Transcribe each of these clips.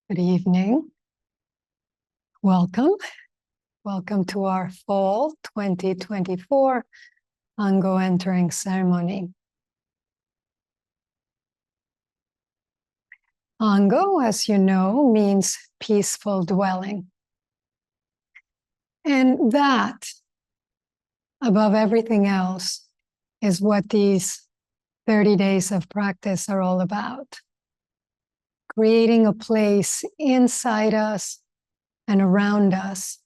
Good evening. Welcome. Welcome to our fall 2024 Ango Entering Ceremony. Ango, as you know, means peaceful dwelling. And that, above everything else, is what these 30 days of practice are all about. Creating a place inside us and around us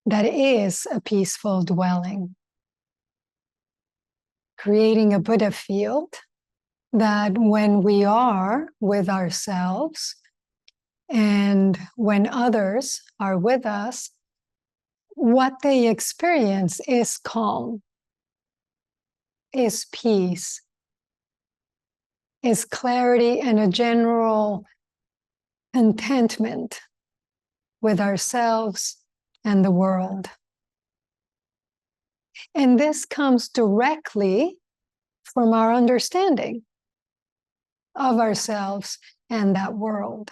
that is a peaceful dwelling. Creating a Buddha field that when we are with ourselves and when others are with us, what they experience is calm, is peace, is clarity, and a general contentment with ourselves and the world. And this comes directly from our understanding of ourselves and that world.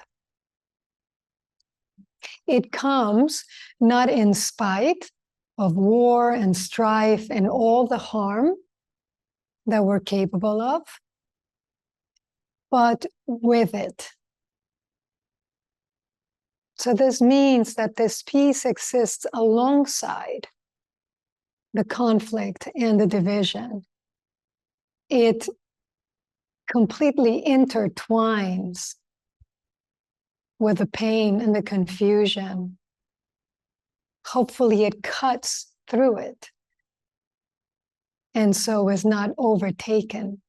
It comes not in spite of war and strife and all the harm that we're capable of, but with it. So this means that this peace exists alongside the conflict and the division. It completely intertwines with the pain and the confusion. Hopefully it cuts through it and so is not overtaken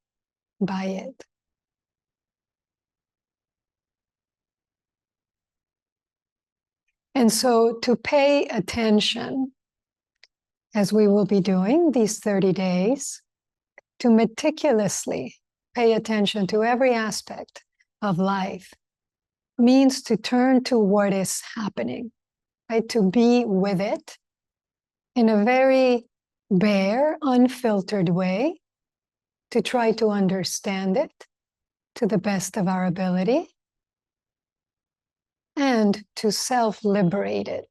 by it. And so to pay attention, as we will be doing these 30 days, to meticulously pay attention to every aspect of life means to turn to what is happening, right? To be with it in a very bare, unfiltered way, to try to understand it to the best of our ability, and to self-liberate it,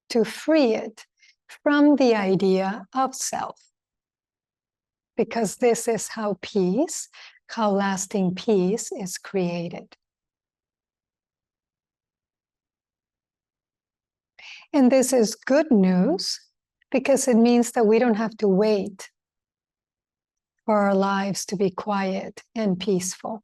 to free it from the idea of self. Because this is how peace, how lasting peace is created. And this is good news because it means that we don't have to wait for our lives to be quiet and peaceful.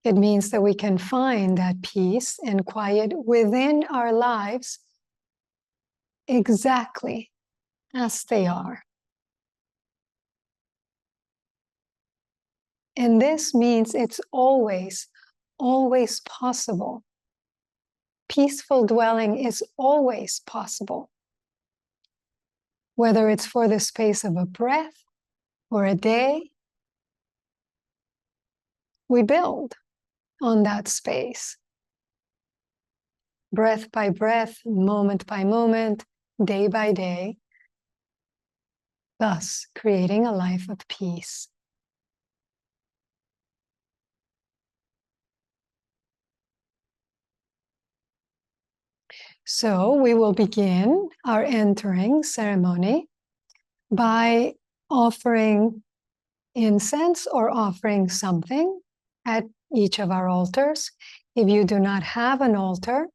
It means that we can find that peace and quiet within our lives exactly as they are. And this means it's always, always possible. Peaceful dwelling is always possible. Whether it's for the space of a breath or a day, we build on that space. Breath by breath, moment by moment, day by day, thus creating a life of peace. So we will begin our entering ceremony by offering incense or offering something at each of our altars. If you do not have an altar,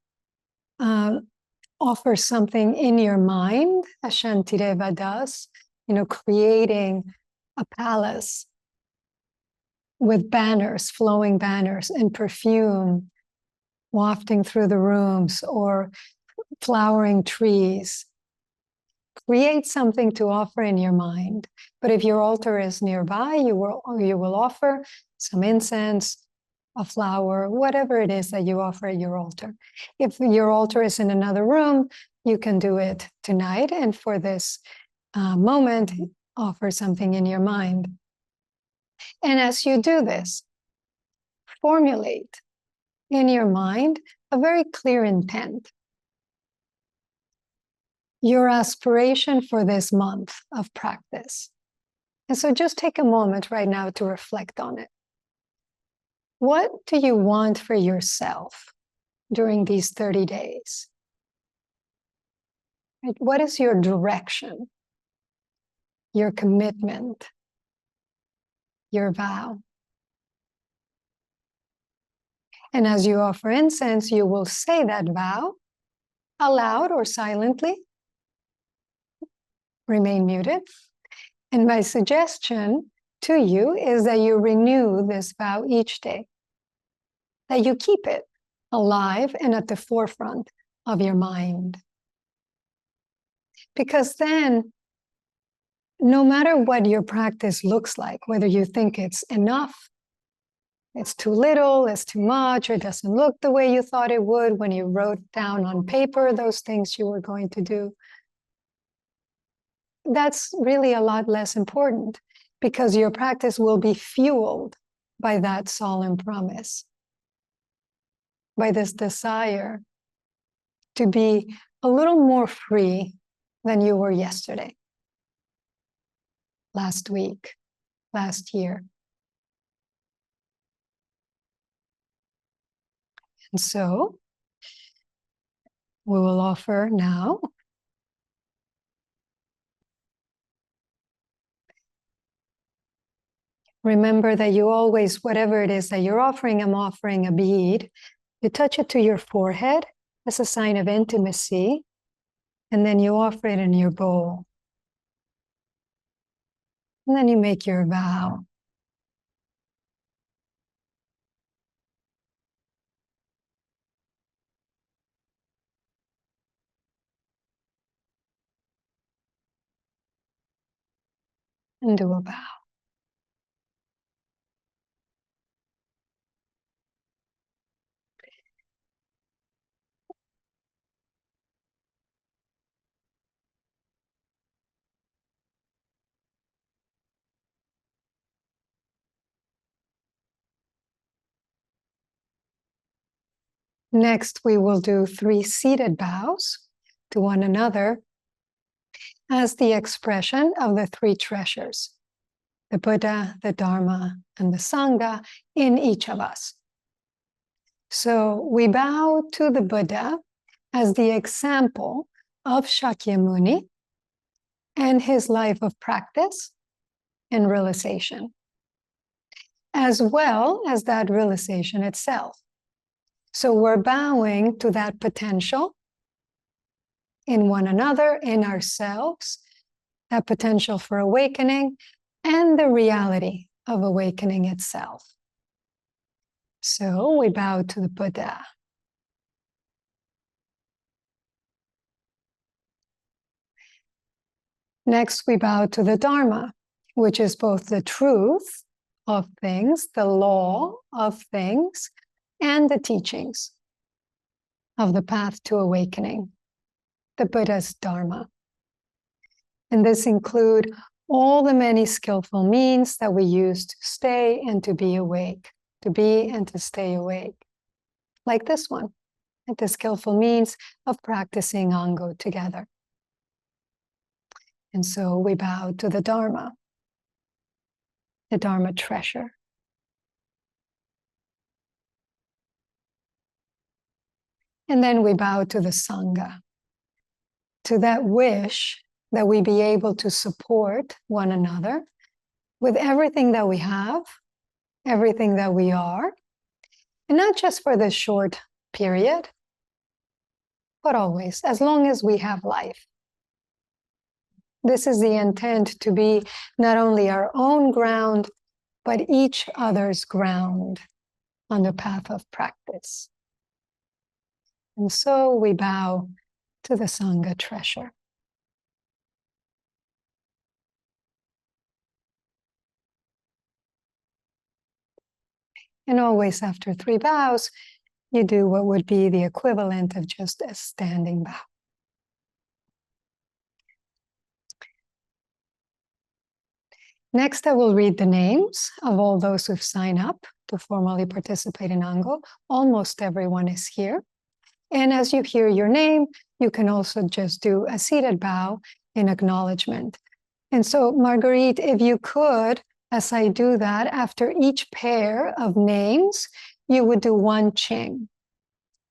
offer something in your mind, as Shantideva does, creating a palace with banners, flowing banners, and perfume wafting through the rooms, or flowering trees. Create something to offer in your mind. But if your altar is nearby, you will offer some incense, a flower, whatever it is that you offer at your altar. If your altar is in another room, you can do it tonight. And for this moment, offer something in your mind. And as you do this, formulate in your mind a very clear intent. Your aspiration for this month of practice. And so just take a moment right now to reflect on it. What do you want for yourself during these 30 days? Right? What is your direction, your commitment, your vow? And as you offer incense, you will say that vow aloud or silently. Remain muted. And my suggestion to you is that you renew this vow each day, that you keep it alive and at the forefront of your mind. Because then, no matter what your practice looks like, whether you think it's enough, it's too little, it's too much, or it doesn't look the way you thought it would when you wrote down on paper those things you were going to do, that's really a lot less important, because your practice will be fueled by that solemn promise, by this desire to be a little more free than you were yesterday, last week, last year. And so we will offer now remember that you always, whatever it is that you're offering, I'm offering a bead. You touch it to your forehead as a sign of intimacy, and then you offer it in your bowl. And then you make your vow. And do a vow. Next, we will do 3 seated bows to one another as the expression of the 3 treasures, the Buddha, the Dharma, and the Sangha in each of us. So we bow to the Buddha as the example of Shakyamuni and his life of practice and realization, as well as that realization itself. So we're bowing to that potential in one another, in ourselves, that potential for awakening, and the reality of awakening itself. So we bow to the Buddha. Next, we bow to the Dharma, which is both the truth of things, the law of things, and the teachings of the path to awakening, the Buddha's Dharma. And this include all the many skillful means that we use to stay and to be awake, to be and to stay awake, like this one, like the skillful means of practicing Ango together. And so we bow to the Dharma treasure. And then we bow to the Sangha, to that wish that we be able to support one another with everything that we have, everything that we are, and not just for this short period, but always, as long as we have life. This is the intent, to be not only our own ground, but each other's ground on the path of practice. And so we bow to the Sangha treasure. And always after 3 bows, you do what would be the equivalent of just a standing bow. Next, I will read the names of all those who've signed up to formally participate in Ango. Almost everyone is here. And as you hear your name, you can also just do a seated bow in acknowledgement And so, Marguerite, if you could, as I do that, after each pair of names, you would do one ching,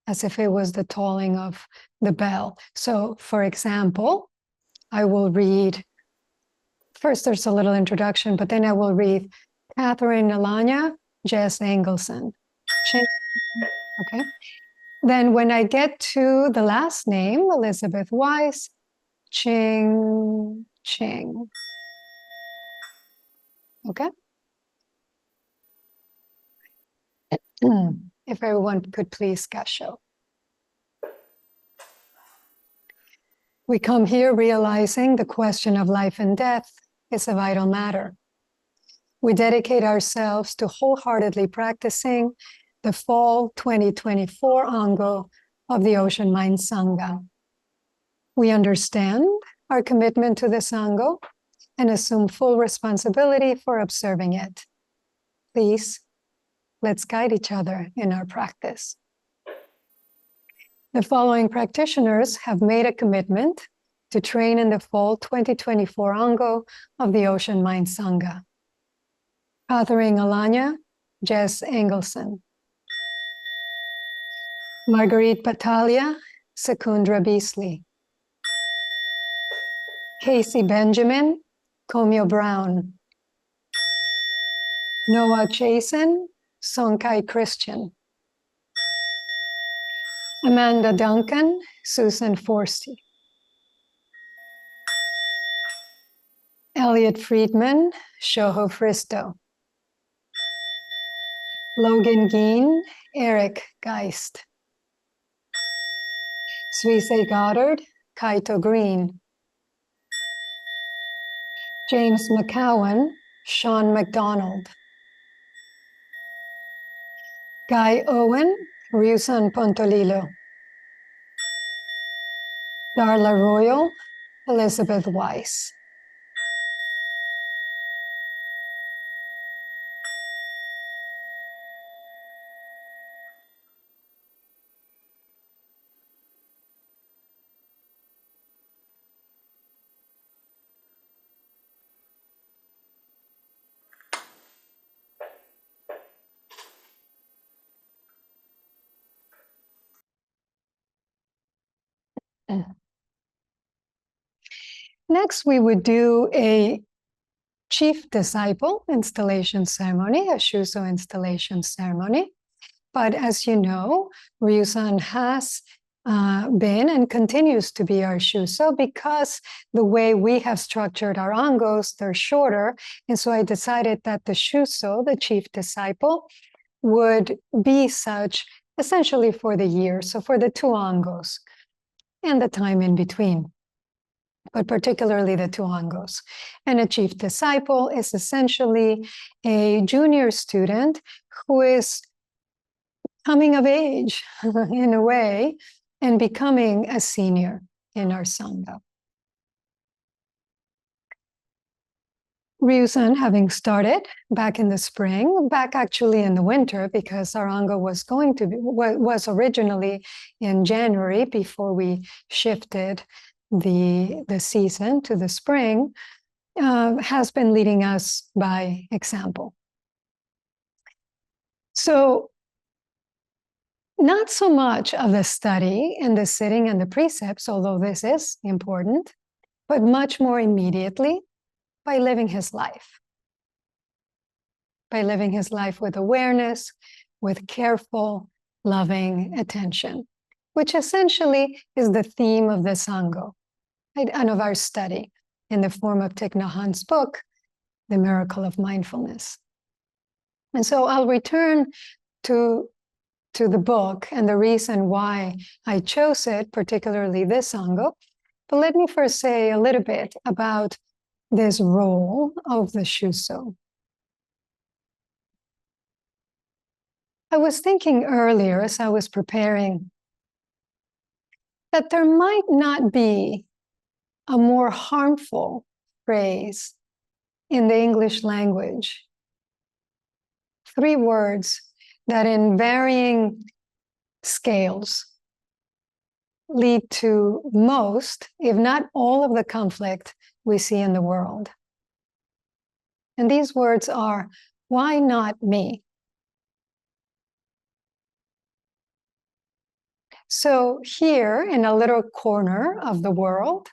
as if it was the tolling of the bell. So, for example, I will read, first there's a little introduction, but then I will read Catherine Alanya, Jess Engelson. Ching. Okay. Then when I get to the last name, Elizabeth Weiss, ching, ching. Okay. If everyone could please gasho. We come here realizing the question of life and death is a vital matter. We dedicate ourselves to wholeheartedly practicing the fall 2024 Ango of the Ocean Mind Sangha. We understand our commitment to the Sangha and assume full responsibility for observing it. Please, let's guide each other in our practice. The following practitioners have made a commitment to train in the fall 2024 Ango of the Ocean Mind Sangha. Catherine Alanya, Jess Engelson. Marguerite Battaglia, Secundra Beasley. Casey Benjamin, Comio Brown. Noah Chasen, Sonkai Christian. Amanda Duncan, Susan Forsty. Elliot Friedman, Shoho Fristo. Logan Geen, Eric Geist. Zuisei Goddard, Kaito Green. James McCowan, Sean McDonald. Guy Owen, Ryusan Pontolilo. Darla Royal, Elizabeth Weiss. Next, we would do a chief disciple installation ceremony, a Shuso installation ceremony. But as you know, Ryusan has been and continues to be our Shuso because the way we have structured our Angos, they're shorter. And so I decided that the Shuso, the chief disciple, would be such essentially for the year, so for the 2 Angos and the time in between, but particularly the 2 Angos. And a chief disciple is essentially a junior student who is coming of age in a way and becoming a senior in our Sangha. Ryusan, having started back in the spring, back actually in the winter, because our Anga was going to be, was originally in January before we shifted the season to the spring, has been leading us by example. So not so much of the study and the sitting and the precepts, although this is important, but much more immediately by living his life. By living his life with awareness, with careful, loving attention, which essentially is the theme of the Sango, right, and of our study in the form of Thich Nhat Hanh's book, The Miracle of Mindfulness. And so I'll return to the book and the reason why I chose it, particularly this Sango. But let me first say a little bit about this role of the Shuso. I was thinking earlier as I was preparing that there might not be a more harmful phrase in the English language. 3 words that in varying scales lead to most, if not all, of the conflict we see in the world. And these words are, why not me? So here in a little corner of the world,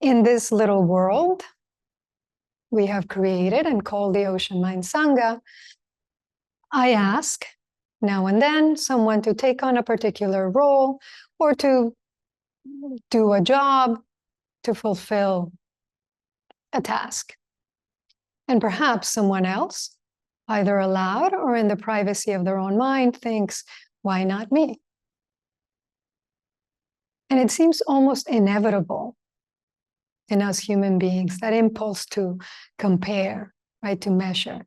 in this little world we have created and called the Ocean Mind Sangha, I ask now and then someone to take on a particular role or to do a job, to fulfill a task. And perhaps someone else, either aloud or in the privacy of their own mind, thinks, why not me? And it seems almost inevitable in us human beings, that impulse to compare, right, to measure.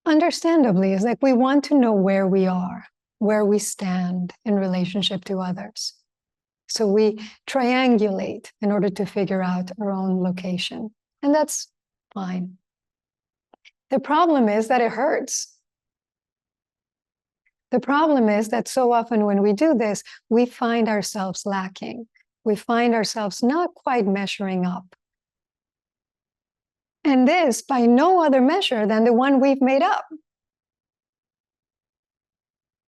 Understandably, is like we want to know where we are, where we stand in relationship to others. So we triangulate in order to figure out our own location. And that's fine. The problem is that it hurts. The problem is that so often when we do this, we find ourselves lacking. We find ourselves not quite measuring up. And this by no other measure than the one we've made up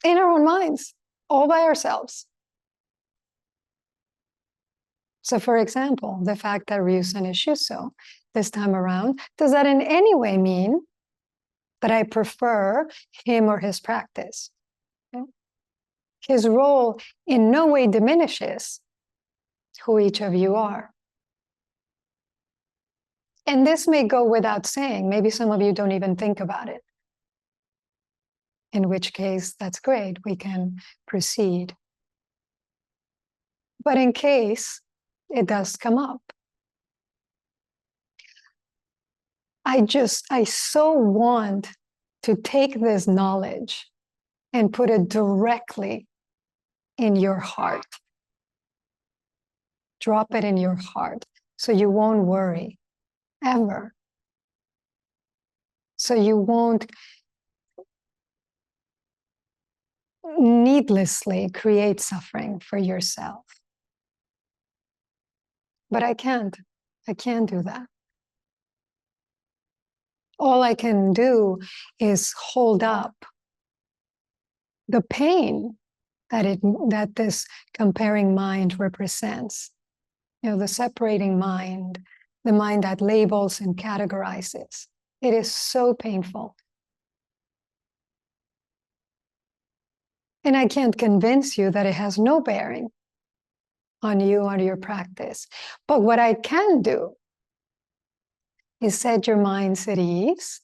in our own minds, all by ourselves. So for example, the fact that Ryusen is Shuso this time around, does that in any way mean that I prefer him or his practice? Okay? His role in no way diminishes who each of you are. And this may go without saying. Maybe some of you don't even think about it. In which case, that's great. We can proceed. But in case it does come up, I so want to take this knowledge and put it directly in your heart. Drop it in your heart so you won't worry ever. So you won't needlessly create suffering for yourself. But I can't do that. All I can do is hold up the pain that this comparing mind represents. You know, the separating mind, the mind that labels and categorizes. It is so painful. And I can't convince you that it has no bearing on you or your practice. But what I can do is set your minds at ease,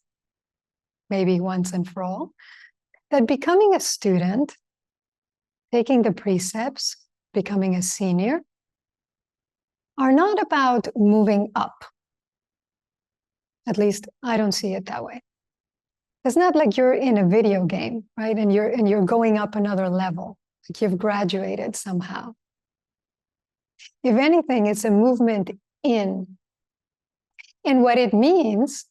maybe once and for all, that becoming a student, taking the precepts, becoming a senior, are not about moving up. At least I don't see it that way. It's not like you're in a video game, right? And you're going up another level, like you've graduated somehow. If anything, it's a movement in. And what it means,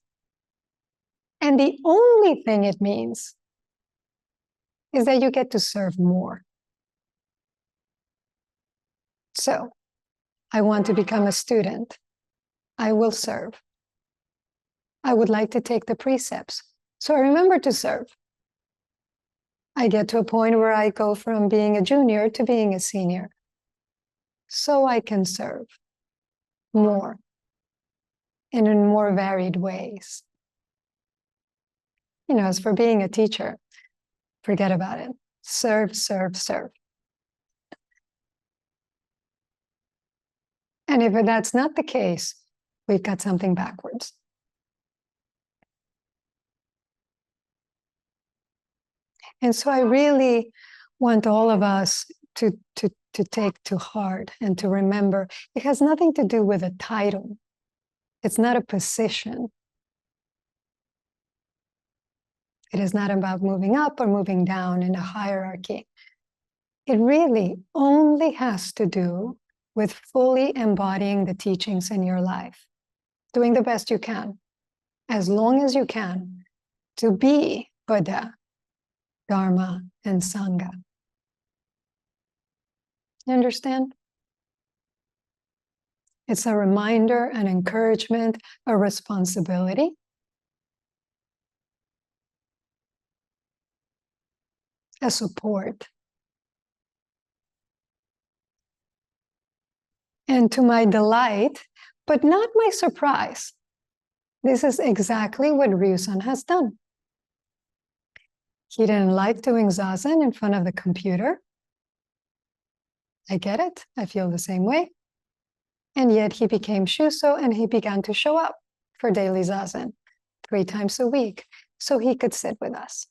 and the only thing it means, is that you get to serve more. So, I want to become a student. I will serve. I would like to take the precepts. So I remember to serve. I get to a point where I go from being a junior to being a senior. So I can serve more and in more varied ways. You know, as for being a teacher, forget about it. Serve, serve, serve. And if that's not the case, we've got something backwards. And so I really want all of us to take to heart and to remember it has nothing to do with a title. It's not a position. It is not about moving up or moving down in a hierarchy. It really only has to do with fully embodying the teachings in your life, doing the best you can, as long as you can, to be Buddha, Dharma, and Sangha. You understand? It's a reminder, an encouragement, a responsibility. A support. And to my delight, but not my surprise, this is exactly what Ryu-san has done. He didn't like doing zazen in front of the computer. I get it. I feel the same way. And yet he became Shuso and he began to show up for daily zazen 3 times a week so he could sit with us.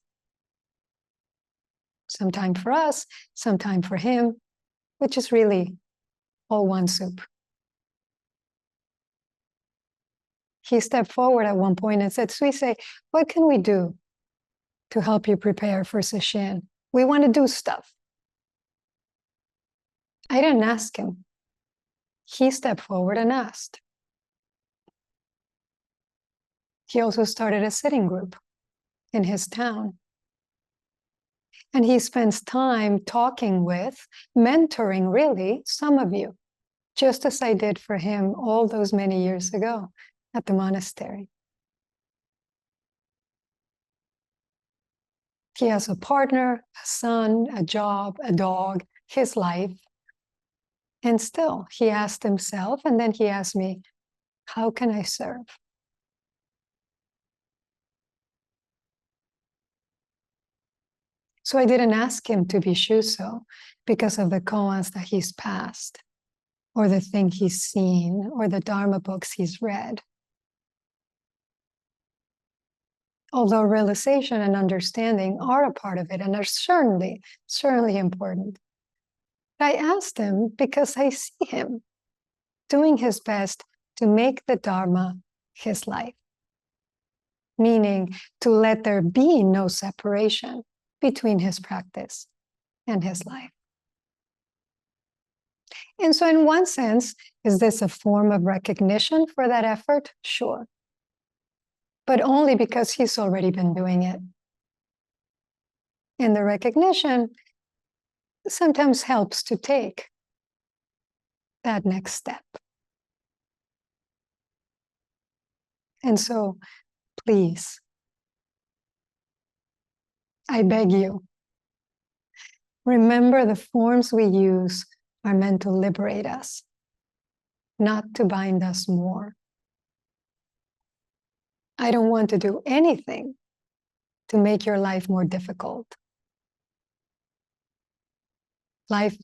Some time for us, some time for him, which is really all one soup. He stepped forward at one point and said, Zuisei, what can we do to help you prepare for Sesshin? We want to do stuff. I didn't ask him. He stepped forward and asked. He also started a sitting group in his town. And he spends time talking with, mentoring really, some of you, just as I did for him all those many years ago at the monastery. He has a partner, a son, a job, a dog, his life. And still, he asked himself, and then he asked me, how can I serve? So I didn't ask him to be Shuso because of the koans that he's passed, or the thing he's seen, or the Dharma books he's read. Although realization and understanding are a part of it, and are certainly important. I asked him because I see him doing his best to make the Dharma his life, meaning to let there be no separation between his practice and his life. And so in one sense, is this a form of recognition for that effort? Sure. But only because he's already been doing it. And the recognition sometimes helps to take that next step. And so, please, I beg you, remember the forms we use are meant to liberate us, not to bind us more. I don't want to do anything to make your life more difficult. Life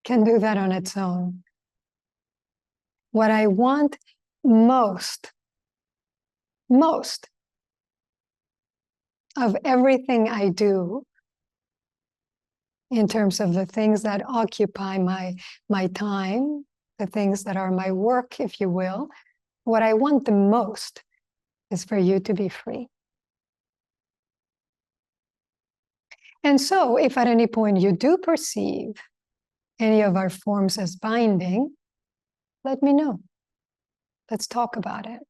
can do that on its own. What I want most of everything I do in terms of the things that occupy my time, the things that are my work, if you will, what I want the most is for you to be free. And so if at any point you do perceive any of our forms as binding, let me know. Let's talk about it.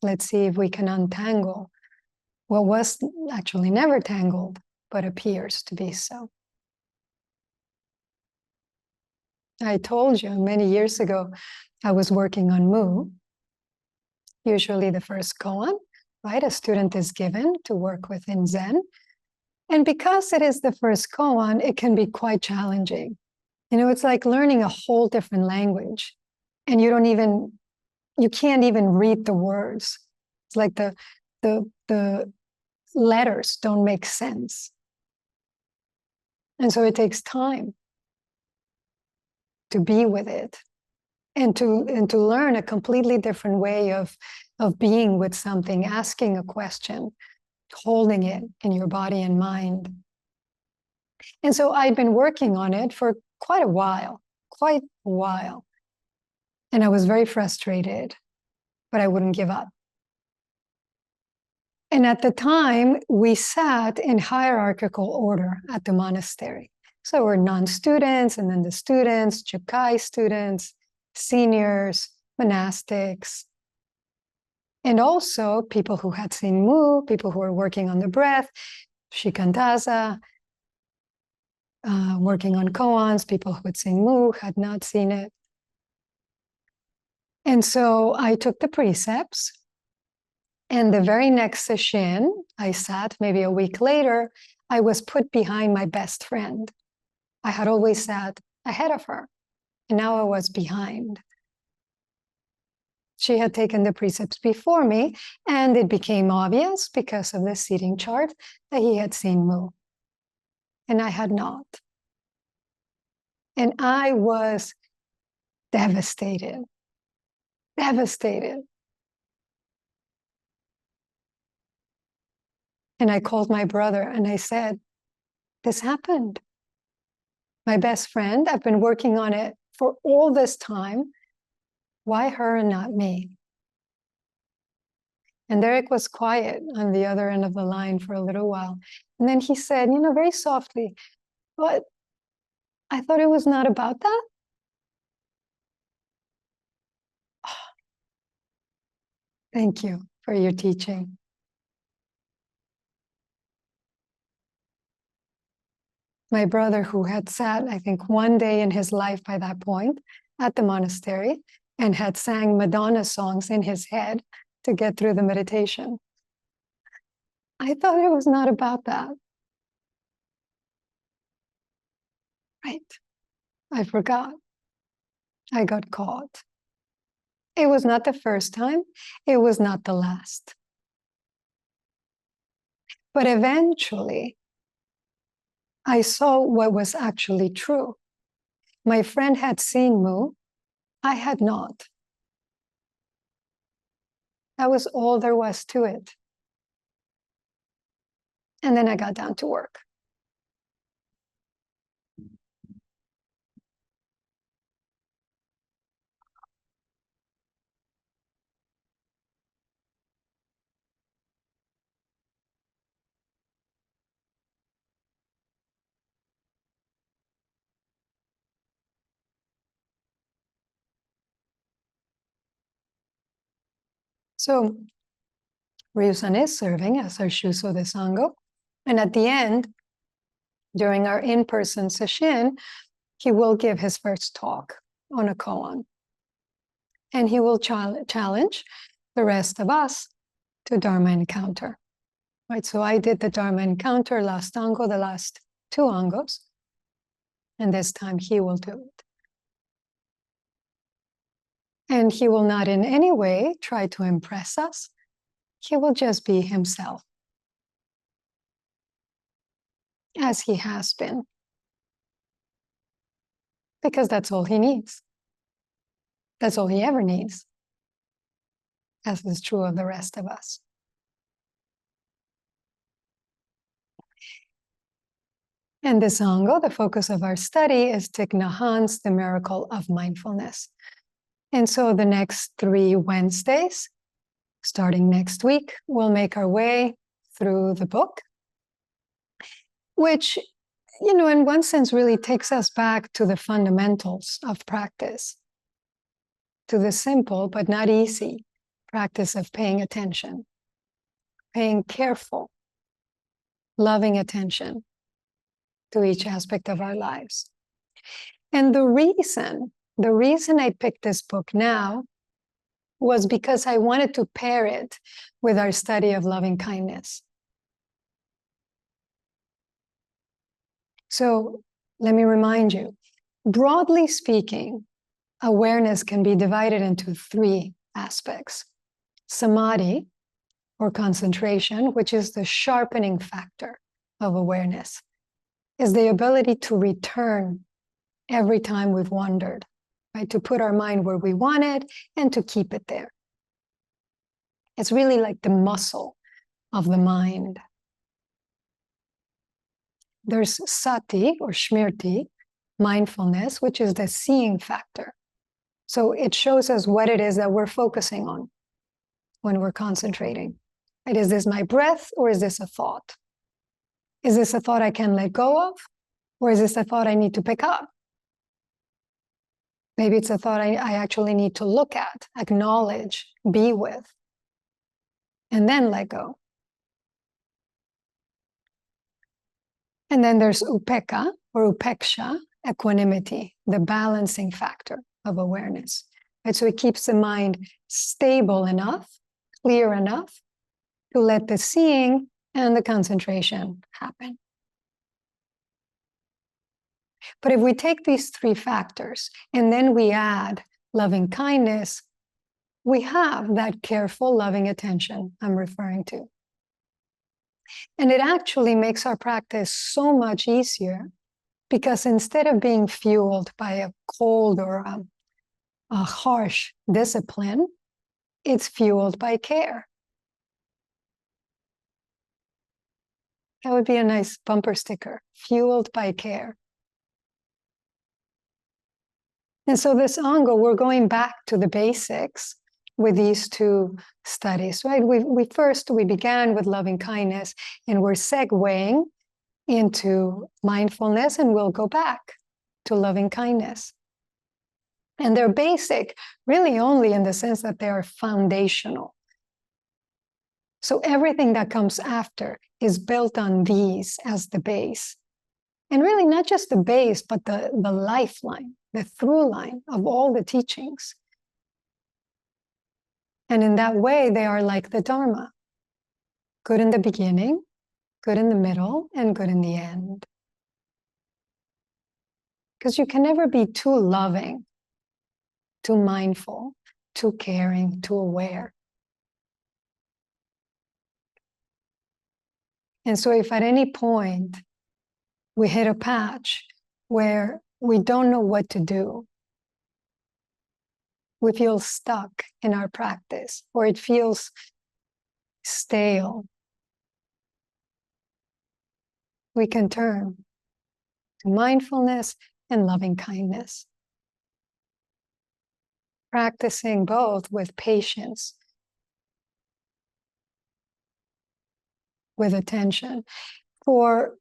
Let's see if we can untangle what was actually never tangled, but appears to be so. I told you many years ago, I was working on Mu, usually the first koan, right? A student is given to work with in Zen. And because it is the first koan, it can be quite challenging. You know, it's like learning a whole different language and you can't even read the words. It's like the letters don't make sense. And so it takes time to be with it and to learn a completely different way of being with something, asking a question, holding it in your body and mind. And so I'd been working on it for quite a while. And I was very frustrated, but I wouldn't give up. And at the time, we sat in hierarchical order at the monastery. So we're non-students, and then the students, Jukai students, seniors, monastics, and also people who had seen Mu, people who were working on the breath, Shikantaza, working on koans, people who would sing mu had not seen it. And so I took the precepts, and the very next session I sat, maybe a week later, I was put behind my best friend. I had always sat ahead of her, and now I was behind. She had taken the precepts before me, and it became obvious because of the seating chart that he had seen mu, and I had not. And I was devastated, devastated. And I called my brother and I said, this happened. My best friend, I've been working on it for all this time. Why her and not me? And Derek was quiet on the other end of the line for a little while. And then he said, very softly, but I thought it was not about that. Oh, thank you for your teaching. My brother, who had sat, I think, one day in his life by that point at the monastery and had sang Madonna songs in his head to get through the meditation. I thought it was not about that. Right. I forgot. I got caught. It was not the first time. It was not the last. But eventually, I saw what was actually true. My friend had seen mu. I had not. That was all there was to it. And then I got down to work. So Ryusan is serving as our Shuso de Sango. And at the end, during our in-person session, he will give his first talk on a koan. And he will challenge the rest of us to Dharma encounter. Right, so I did the Dharma encounter last Ango, the last 2 Angos. And this time he will do it. And he will not in any way try to impress us. He will just be himself, as he has been. Because that's all he needs. That's all he ever needs, as is true of the rest of us. And this Ango, the focus of our study, is Thich Nhat Hanh's The Miracle of Mindfulness. And so the next 3 Wednesdays, starting next week, we'll make our way through the book, which, in one sense, really takes us back to the fundamentals of practice, to the simple but not easy practice of paying attention, paying careful, loving attention to each aspect of our lives. And the reason I picked this book now was because I wanted to pair it with our study of loving kindness. So let me remind you, broadly speaking, awareness can be divided into 3 aspects. Samadhi, or concentration, which is the sharpening factor of awareness, is the ability to return every time we've wandered, right? To put our mind where we want it and to keep it there. It's really like the muscle of the mind. There's sati, or shmirti, mindfulness, which is the seeing factor. So it shows us what it is that we're focusing on when we're concentrating. Right? Is this my breath, or is this a thought? Is this a thought I can let go of, or is this a thought I need to pick up? Maybe it's a thought I actually need to look at, acknowledge, be with, and then let go. And then there's upekkha, or upeksha, equanimity, the balancing factor of awareness. Right? So it keeps the mind stable enough, clear enough to let the seeing and the concentration happen. But if we take these three factors and then we add loving kindness, we have that careful, loving attention I'm referring to. And it actually makes our practice so much easier because instead of being fueled by a cold or a harsh discipline, it's fueled by care. That would be a nice bumper sticker, fueled by care. And so this Ango, we're going back to the basics with these two studies, right? We began with loving kindness and we're segueing into mindfulness, and we'll go back to loving kindness. And they're basic, really only in the sense that they are foundational. So everything that comes after is built on these as the base. And really not just the base, but the lifeline, the through line of all the teachings. And in that way, they are like the Dharma. Good in the beginning, good in the middle, and good in the end. Because you can never be too loving, too mindful, too caring, too aware. And so if at any point we hit a patch where we don't know what to do, we feel stuck in our practice, or it feels stale, we can turn to mindfulness and loving kindness. Practicing both with patience, with attention, for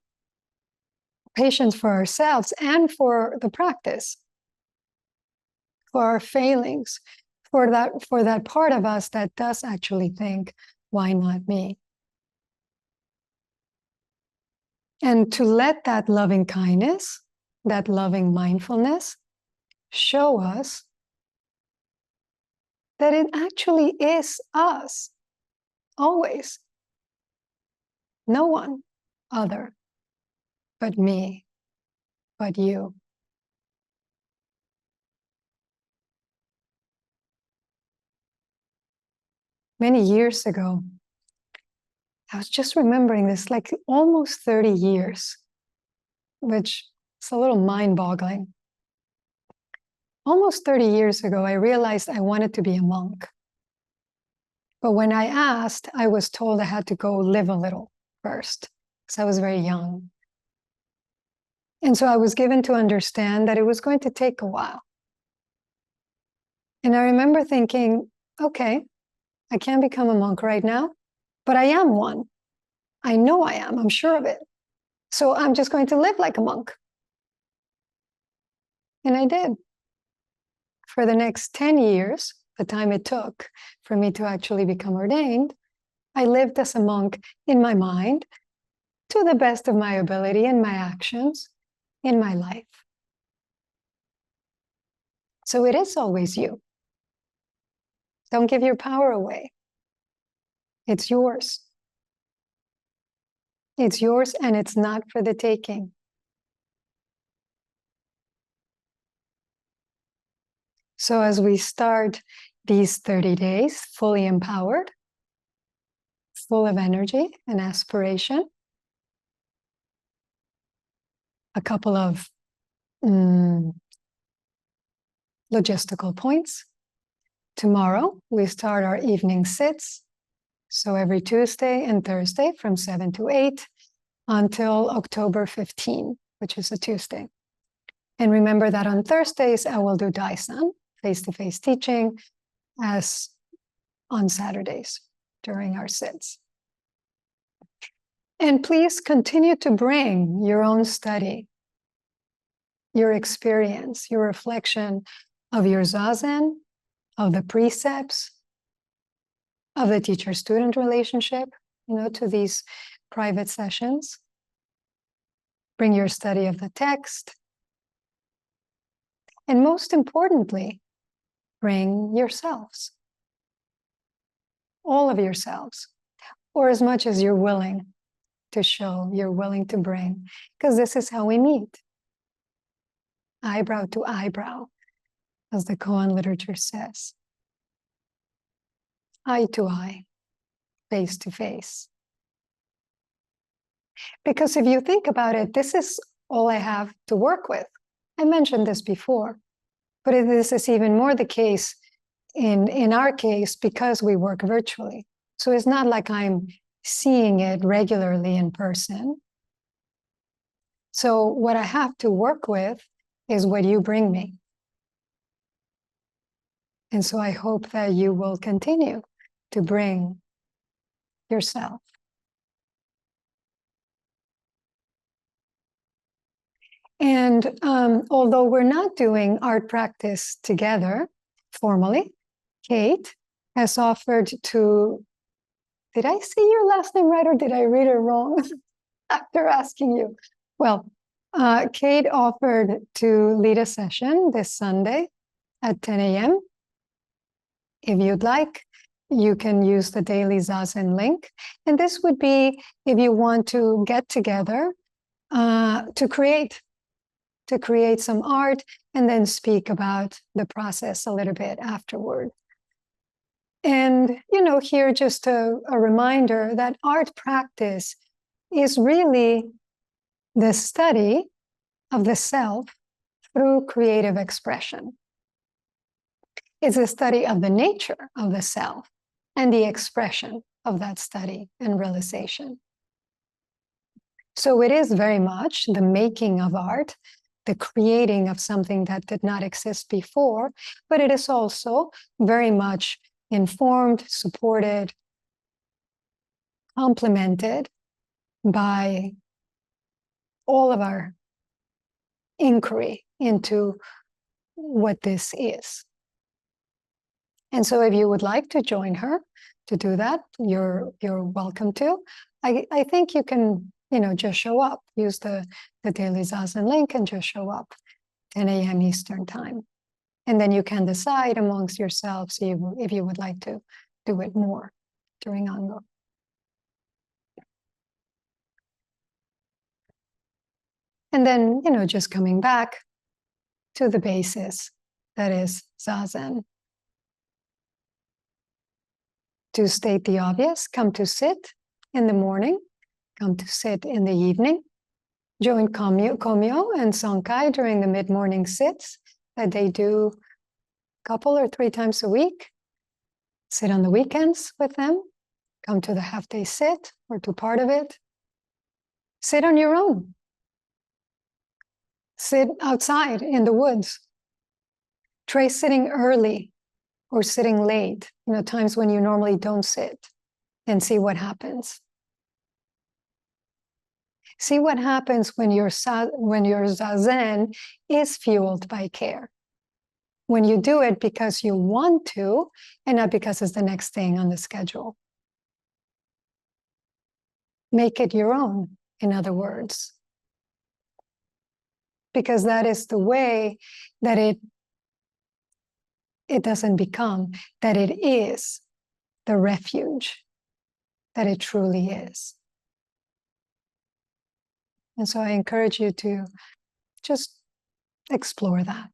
patience for ourselves and for the practice, for our failings, for that part of us that does actually think, why not me? And to let that loving kindness, that loving mindfulness show us that it actually is us, always. No one other but me, but you. Many years ago, I was just remembering this, like almost 30 years, which is a little mind-boggling. Almost 30 years ago, I realized I wanted to be a monk. But when I asked, I was told I had to go live a little first, because I was very young. And so I was given to understand that it was going to take a while. And I remember thinking, okay, I can't become a monk right now, but I am one. I know I am, I'm sure of it. So I'm just going to live like a monk. And I did. For the next 10 years, the time it took for me to actually become ordained, I lived as a monk in my mind, to the best of my ability and my actions in my life. So it is always you. Don't give your power away. It's yours. It's yours, and it's not for the taking. So as we start these 30 days fully empowered, full of energy and aspiration, a couple of logistical points. Tomorrow, we start our evening sits. So every Tuesday and Thursday from 7 to 8 until October 15, which is a Tuesday. And remember that on Thursdays, I will do Daisan, face-to-face teaching, as on Saturdays during our sits. And please continue to bring your own study, your experience, your reflection of your Zazen, of the precepts, of the teacher-student relationship, to these private sessions. bring your study of the text, and most importantly, bring yourselves, all of yourselves, or as much as you're willing to show, you're willing to bring, because this is how we meet. Eyebrow to eyebrow, as the koan literature says. Eye to eye, face to face. Because if you think about it, this is all I have to work with. I mentioned this before, but this is even more the case in our case because we work virtually. So it's not like I'm seeing it regularly in person. So what I have to work with is what you bring me. And so I hope that you will continue to bring yourself. And although we're not doing art practice together formally, Kate has offered to, did I say your last name right or did I read it wrong after asking you? Well, Kate offered to lead a session this Sunday at 10 a.m. If you'd like, you can use the daily Zazen link. And this would be if you want to get together to create some art and then speak about the process a little bit afterward. And, here just a reminder that art practice is really the study of the self through creative expression. It's a study of the nature of the self and the expression of that study and realization. So it is very much the making of art, the creating of something that did not exist before, but it is also very much informed, supported, complemented by all of our inquiry into what this is. And so if you would like to join her to do that, you're welcome to. I think you can, just show up, use the Daily Zazen link and just show up 10 a.m. Eastern time. And then you can decide amongst yourselves if you would like to do it more during Ango. And then, just coming back to the basis, that is Zazen. To state the obvious, come to sit in the morning, come to sit in the evening, join Komyo and Sonkai during the mid-morning sits that they do a couple or 3 times a week. Sit on the weekends with them, come to the half-day sit or to part of it. Sit on your own. Sit outside in the woods. Try sitting early or sitting late, times when you normally don't sit, and see what happens. See what happens when your zazen is fueled by care. When you do it because you want to, and not because it's the next thing on the schedule. Make it your own, in other words. Because that is the way that it doesn't become, that it is the refuge that it truly is. And so I encourage you to just explore that.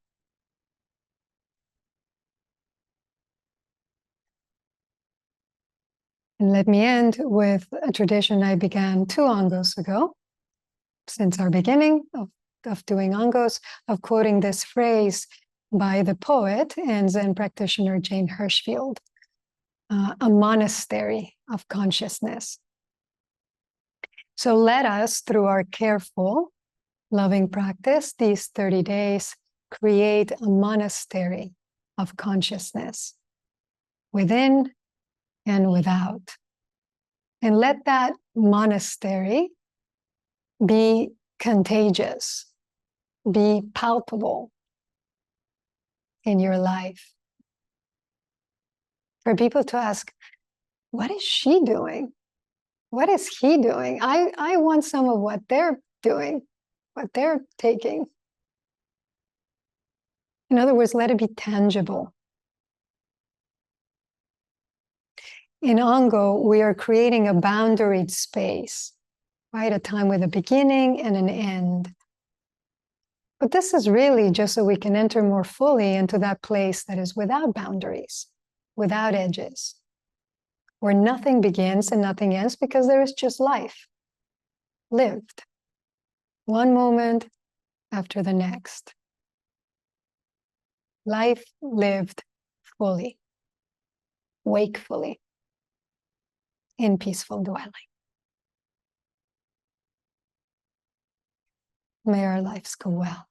And let me end with a tradition I began 2 Angos ago, since our beginning of doing Angos, of quoting this phrase by the poet and Zen practitioner Jane Hirschfield, a monastery of consciousness. So let us, through our careful, loving practice, these 30 days, create a monastery of consciousness within and without. And let that monastery be contagious, be palpable in your life. For people to ask, what is she doing? What is he doing? I want some of what they're doing. what they're taking. In other words, let it be tangible. In Ango, we are creating a boundaried space, right? A time with a beginning and an end. But this is really just so we can enter more fully into that place that is without boundaries, without edges, where nothing begins and nothing ends because there is just life lived, one moment after the next. Life lived fully, wakefully, in peaceful dwelling. May our lives go well.